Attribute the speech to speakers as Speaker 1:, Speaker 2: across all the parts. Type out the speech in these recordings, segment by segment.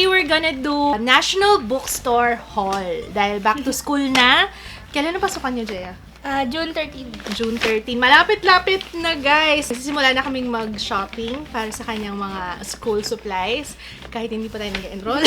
Speaker 1: Today, we're gonna do National Bookstore Haul. Dahil back to school na. Kailan na pasukan niyo, Jaya?
Speaker 2: June 13.
Speaker 1: June 13. Malapit-lapit na, guys. Sisimula na kaming mag-shopping para sa kanyang mga school supplies. Kahit hindi pa tayo nag-enroll.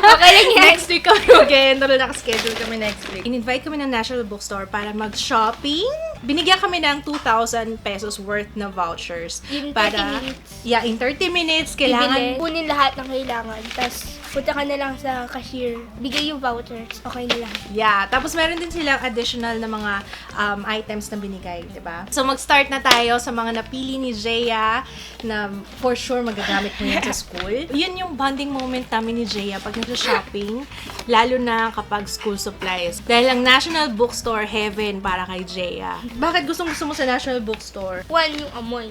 Speaker 2: Okay lang yan.
Speaker 1: Next week kami mag-enroll. Nakaschedule kami next week. In-invite kami ng National Bookstore para mag-shopping. Binigyan kami ng 2,000 pesos worth na vouchers.
Speaker 2: In 30
Speaker 1: para,
Speaker 2: minutes.
Speaker 1: Yeah, in 30 minutes,
Speaker 2: Bibili,
Speaker 1: kailangan...
Speaker 2: kunin lahat ng kailangan. Tapos, punta ka na lang sa cashier. Bigay yung vouchers. Okay na lang.
Speaker 1: Yeah, tapos meron din silang additional na mga items na binigay, di ba? So, mag-start na tayo sa mga napili ni Jaya na for sure magagamit mo yan sa school. Yun yung bonding moment namin ni Jaya pag nag-shopping, lalo na kapag school supplies. Dahil ang National Bookstore heaven para kay Jaya. Bakit gustong-gusto mo sa National Bookstore?
Speaker 2: One, yung amoy.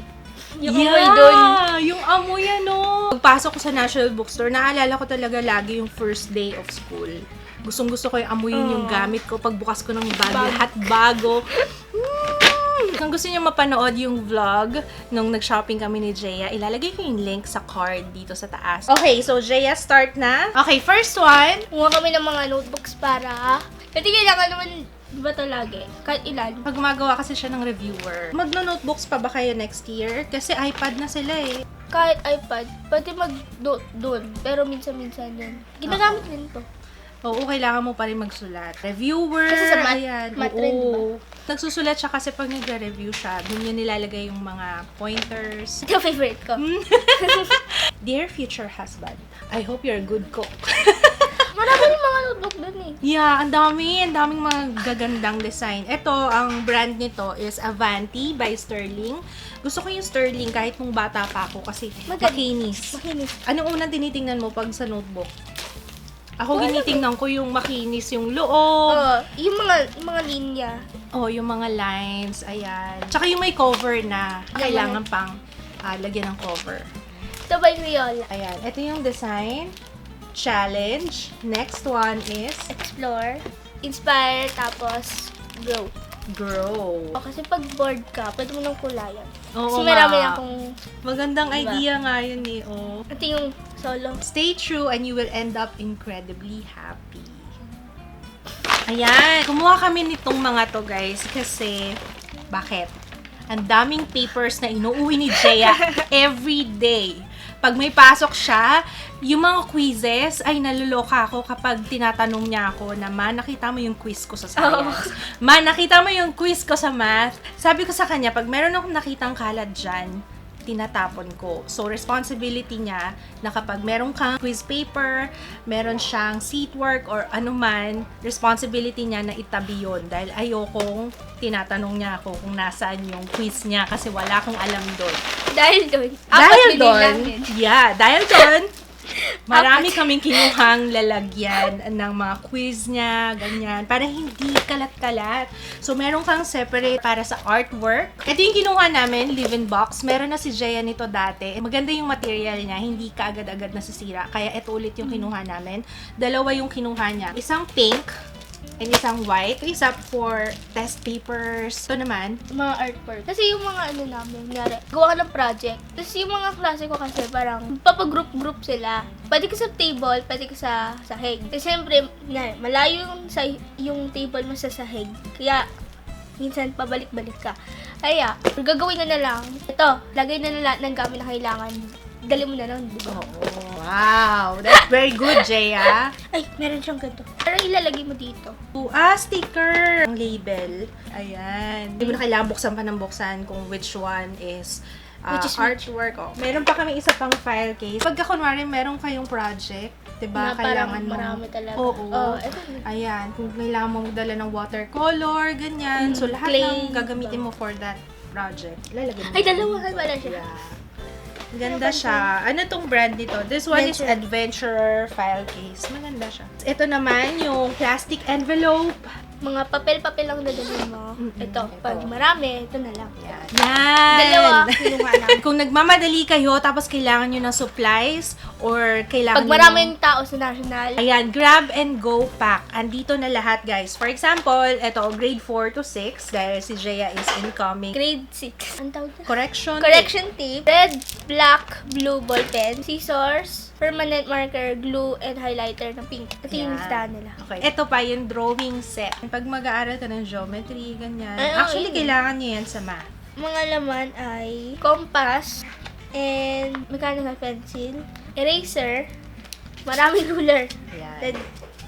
Speaker 2: Yung amoy doon.
Speaker 1: Yung amoy ano. Pagpasok ko sa National Bookstore, naalala ko talaga lagi yung first day of school. Gustong-gusto ko yung amuyin yung gamit ko. Pagbukas ko ng bag, lahat bago. Kung gusto niyo mapanood yung vlog nung nag-shopping kami ni Jaya, ilalagay ko yung link sa card dito sa taas. Okay, so Jaya, start na. Okay, first one.
Speaker 2: Kumuha kami ng mga notebooks para... Kasi kailangan naman, di ba ito lagi? Kahit ilan.
Speaker 1: Pag gumagawa kasi siya ng reviewer. Magno-notebooks pa ba kayo next year? Kasi iPad na sila eh.
Speaker 2: Kahit iPad, pwede mag-doon. Pero minsan-minsan din. Ginagamit din to.
Speaker 1: Oo, kailangan mo pa rin magsulat. Reviewer,
Speaker 2: Kasi sa
Speaker 1: ayan.
Speaker 2: trend,
Speaker 1: Oo. Nagsusulat siya kasi pag nagre-review siya, dun niya nilalagay yung mga pointers.
Speaker 2: Ito yung favorite ko.
Speaker 1: Dear future husband, I hope you're a good cook.
Speaker 2: Marami rin mga notebook doon eh.
Speaker 1: Yeah, ang daming mga gagandang design. Ito, ang brand nito is Avanti by Sterling. Gusto ko yung Sterling kahit nung bata pa ako kasi makinis.
Speaker 2: Makinis.
Speaker 1: Anong unang tinitingnan mo pag sa notebook? Ako ginitingnan ko yung makinis yung loob.
Speaker 2: Yung mga linya.
Speaker 1: Oh, yung mga lines, ayan. Tsaka yung may cover na kailangan pang lagyan ng cover.
Speaker 2: Ito ba yung Crayola?
Speaker 1: Ayan, ito yung design. Challenge. Next one is
Speaker 2: Explore, Inspire, tapos Grow.
Speaker 1: Grow.
Speaker 2: Kasi pag bored ka, pwede mo nang kulayan.
Speaker 1: Oo
Speaker 2: Kasi marami
Speaker 1: nga.
Speaker 2: akong...
Speaker 1: Magandang
Speaker 2: Diba?
Speaker 1: idea nga yun eh. Oh.
Speaker 2: Ito yung solo.
Speaker 1: Stay true and you will end up incredibly happy. Ayan. Kumuha kami nitong mga to, guys. Kasi, bakit? Ang daming papers na inuuwi ni Jaya every day. Pag may pasok siya, yung mga quizzes, ay naluloka ako kapag tinatanong niya ako na, Ma, nakita mo yung quiz ko sa science. Ma, nakita mo yung quiz ko sa math. Sabi ko sa kanya, pag meron akong nakitang kalat dyan, tinatapon ko. So, responsibility niya na kapag meron kang quiz paper, meron siyang seat work or anuman, responsibility niya na itabi yun. Dahil ayokong tinatanong niya ako kung nasaan yung quiz niya kasi wala akong alam doon.
Speaker 2: Dahil doon.
Speaker 1: Dahil doon, marami kaming kinuhang lalagyan ng mga quiz niya, ganyan, para hindi kalat-kalat. So, meron kang separate para sa artwork. Ito yung kinuha namin, live-in box. Meron na si Jaya nito dati. Maganda yung material niya, hindi ka agad-agad nasisira. Kaya ito ulit yung kinuha namin. Dalawa yung kinuha niya. Isang pink, and isang white. Isa for test papers. Ito naman,
Speaker 2: Mga artwork. Kasi yung mga ano namin, nangyari, gawa ka ng project. Tapos yung mga klase ko kasi parang papagroup-group sila. Pwede ka sa table, pwede ka sa sahig. Kasi siyempre, malayo yung table mo sa sahig. Kaya, minsan pabalik-balik ka. Kaya, gagawin na lang. Ito, lagay na lahat ng gamit na kailangan. Dali mo na lang, di ba?
Speaker 1: wow, that's very good, Jaya.
Speaker 2: Ay, meron siyang ganito. Pero ilalagay mo dito.
Speaker 1: Sticker. Ang label. Ayan. Hindi mo na kailangan buksan pa ng buksan kung which one is
Speaker 2: Which is
Speaker 1: artwork. Oh. Meron pa kami isa pang file case. Pagka kunwari meron kayong project, diba?
Speaker 2: Na
Speaker 1: Kailangan
Speaker 2: parang
Speaker 1: mo.
Speaker 2: marami talaga.
Speaker 1: Oo.
Speaker 2: Ito.
Speaker 1: Ayan. Kung kailangan mo magdala ng watercolor, ganyan. So, lahat
Speaker 2: clay,
Speaker 1: ng gagamitin mo for that project. Lalagyan mo.
Speaker 2: Ay, dalawa pala siya.
Speaker 1: Yeah. Ganda siya. Ano tong brand nito? This one is Adventurer File Case. Maganda siya. Ito naman yung plastic envelope.
Speaker 2: Mga papel-papel lang dadalhin mo. Ito, pag marami, ito na lang.
Speaker 1: Yan.
Speaker 2: Dalawa, kinuha namin.
Speaker 1: Kung nagmamadali kayo, tapos kailangan nyo ng supplies, or kailangan
Speaker 2: Pag maraming tao sa national,
Speaker 1: ayan, grab and go pack. Andito na lahat, guys. For example, ito, grade 4 to 6, dahil si Jaya is incoming.
Speaker 2: grade 6. Ang tawag na?
Speaker 1: Correction.
Speaker 2: Correction tape, red, black, blue ball pen, scissors, permanent marker, glue, and highlighter na pink. Ito yung
Speaker 1: Yan.
Speaker 2: listahan nila.
Speaker 1: Okay. Ito pa yung drawing set. Pag mag-aaral ka ng geometry, ganyan.
Speaker 2: Ay,
Speaker 1: Actually,
Speaker 2: yun.
Speaker 1: kailangan nyo yan sa math.
Speaker 2: Mga laman ay compass, and mechanical pencil, eraser, maraming ruler,
Speaker 1: Yan.
Speaker 2: then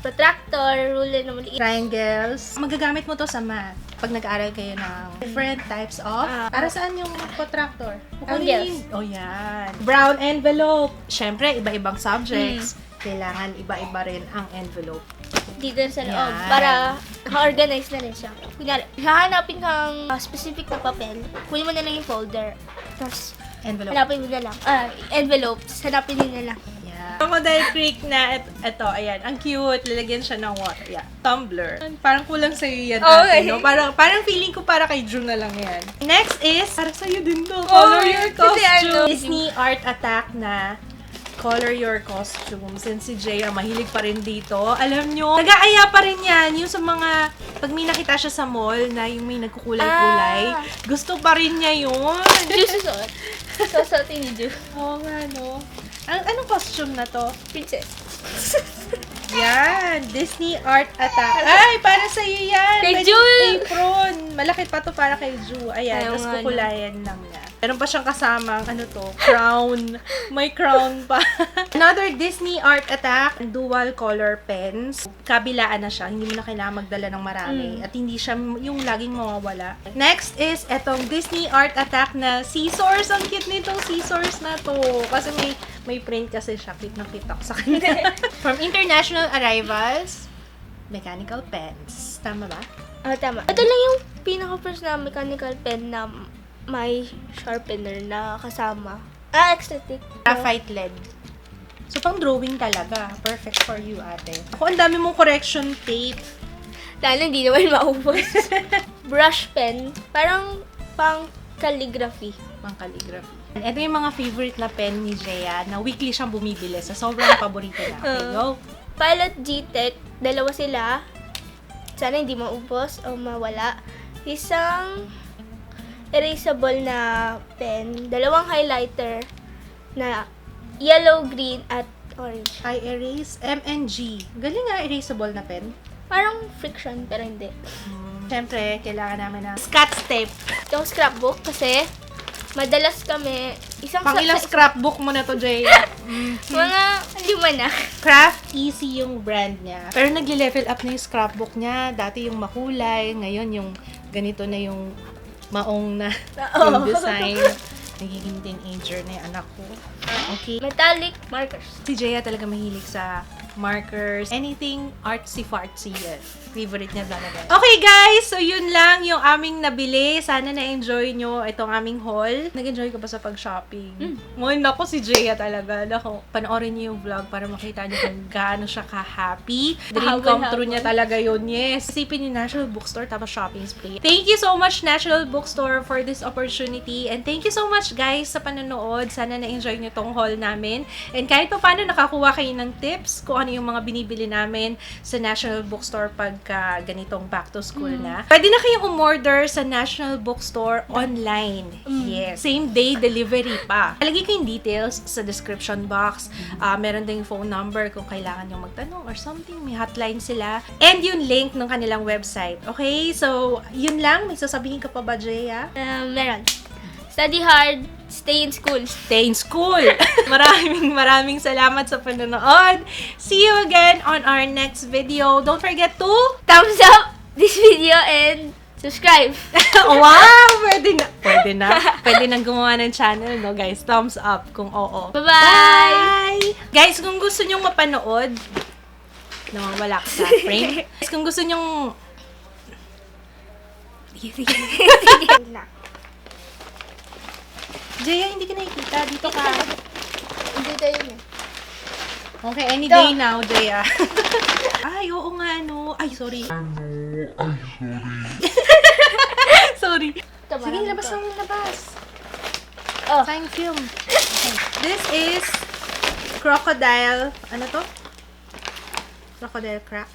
Speaker 2: protractor, ruler na maliit.
Speaker 1: Triangles. Magagamit mo to sa math. Pag nag-aaral kayo ng different types of... para saan yung protractor?
Speaker 2: Angles.
Speaker 1: Oh, yan. Brown envelope. Siyempre, iba-ibang subjects. Kailangan iba-iba rin ang envelope.
Speaker 2: Dito sa loob,
Speaker 1: Yan.
Speaker 2: para naka-organize na rin siya. Kunyari, hahanapin kang specific na papel, kunin mo na lang yung folder, tapos
Speaker 1: Envelope.
Speaker 2: hanapin mo na lang, envelope, hanapin mo na lang.
Speaker 1: Yeah. Crocodile Creek na, ito, ayan, ang cute, lalagyan siya ng water. Yeah. Tumbler. Parang kulang sa'yo yan,
Speaker 2: Okay.
Speaker 1: ate, no? Parang feeling ko para kay June na lang yan. Next is, para sa'yo din to, color your
Speaker 2: kasi
Speaker 1: costume.
Speaker 2: ano,
Speaker 1: Disney Art Attack na color your costume. Since si Jaya mahilig pa rin dito, alam nyo, nag-aaya pa rin yan. Yung sa mga, pag may nakita siya sa mall na yung may nagkukulay-kulay, gusto pa rin niya yun.
Speaker 2: Ju susuot. Susuotin ni Ju.
Speaker 1: Oo nga, no? Anong costume na to?
Speaker 2: Princess.
Speaker 1: Yan, Disney Art Attack. Ay, para sa iyo yan.
Speaker 2: Kay
Speaker 1: Pwede
Speaker 2: Jul.
Speaker 1: apron. Malaki pa to para kay Ju. Ayan,
Speaker 2: Ayaw
Speaker 1: tapos
Speaker 2: nga, no?
Speaker 1: kukulayan lang niya. Meron pa siyang kasamang, crown. May crown pa. Another Disney Art Attack, dual color pens. Kabilaan na siya. Hindi mo na kailangan magdala ng marami. At hindi siya yung laging mawawala. Next is etong Disney Art Attack na scissors. Ang cute nitong scissors na to. Kasi may print kasi siya. Cute na cute ako sa kanya. From international arrivals, mechanical pens. Tama ba?
Speaker 2: Tama. Ito lang yung pinaka-first na mechanical pen na may sharpener na kasama. Aesthetic.
Speaker 1: Graphite lead. So, pang drawing talaga. Perfect for you, ate. Ako, ang dami mong correction tape.
Speaker 2: Lalo hindi naman maubos. Brush pen. Parang pang calligraphy.
Speaker 1: Pang calligraphy. And ito yung mga favorite na pen ni Jaya na weekly siyang bumibili. Sa sobrang paborito niya. Okay, go.
Speaker 2: Pilot G-Tech. Dalawa sila. Sana hindi maubos o mawala. Isang erasable na pen. Dalawang highlighter na yellow, green, at orange.
Speaker 1: I erase M&G. Galing nga, erasable na pen.
Speaker 2: Parang friction, pero hindi.
Speaker 1: Siyempre, kailangan namin ng Scotch tape.
Speaker 2: Itong scrapbook kasi madalas kami
Speaker 1: Pang ilang scrapbook mo na to, Jaya?
Speaker 2: mga 5 na.
Speaker 1: Craft Easy yung brand niya. Pero nag-level up na yung scrapbook niya. Dati yung makulay, ngayon yung ganito na yung maong na yung design. Nagiging teenager na yung anak ko. Okay.
Speaker 2: Metallic markers.
Speaker 1: Si Jaya talaga mahilig sa markers, anything artsy-fartsy yan. Favorite niya talaga. Okay guys, so yun lang yung aming nabili. Sana na-enjoy nyo itong aming haul. Nag-enjoy ka ba sa pag-shopping? Ngayon ako si Jaya talaga. Naku, panoorin niyo yung vlog para makita niyo kung gaano siya ka-happy. Dream come true niya talaga yun. Yes. Isipin ni National Bookstore tapos shopping spree. Thank you so much National Bookstore for this opportunity and thank you so much guys sa panonood. Sana na-enjoy niyo tong haul namin. And kahit pa paano nakakuha kayo ng tips kung ano yung mga binibili namin sa National Bookstore pagka ganitong back to school na. Pwede na kayong umorder sa National Bookstore online. Yes. Same day delivery pa. Alagay ko yung details sa description box. Meron din yung phone number kung kailangan nyo magtanong or something. May hotline sila. And yung link ng kanilang website. Okay? So, yun lang. May sasabihin ka pa ba, Jaya?
Speaker 2: Meron. Study hard, stay in school.
Speaker 1: Stay in school. Maraming salamat sa panonood. See you again on our next video. Don't forget to
Speaker 2: Thumbs up this video and subscribe.
Speaker 1: wow! Pwede na gumawa ng channel, no, guys? Thumbs up kung oo.
Speaker 2: Bye-bye!
Speaker 1: Bye! Guys, kung gusto nyong mapanood, nawawala ka sa frame. Guys, kung gusto nyong...
Speaker 2: Sige.
Speaker 1: Jaya, hindi ka nakikita. Dito ka.
Speaker 2: Hindi tayo yun.
Speaker 1: Okay, any day now, Jaya. Ay, oo nga, no. Ay, sorry. Sorry. Sige, labas lang yung labas.
Speaker 2: Oh.
Speaker 1: Sign film. Okay. This is crocodile. Ano to? Crocodile crack.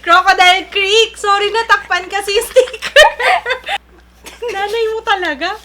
Speaker 1: Crocodile Creek. Sorry, natakpan kasi yung sticker. Nanay mo talaga.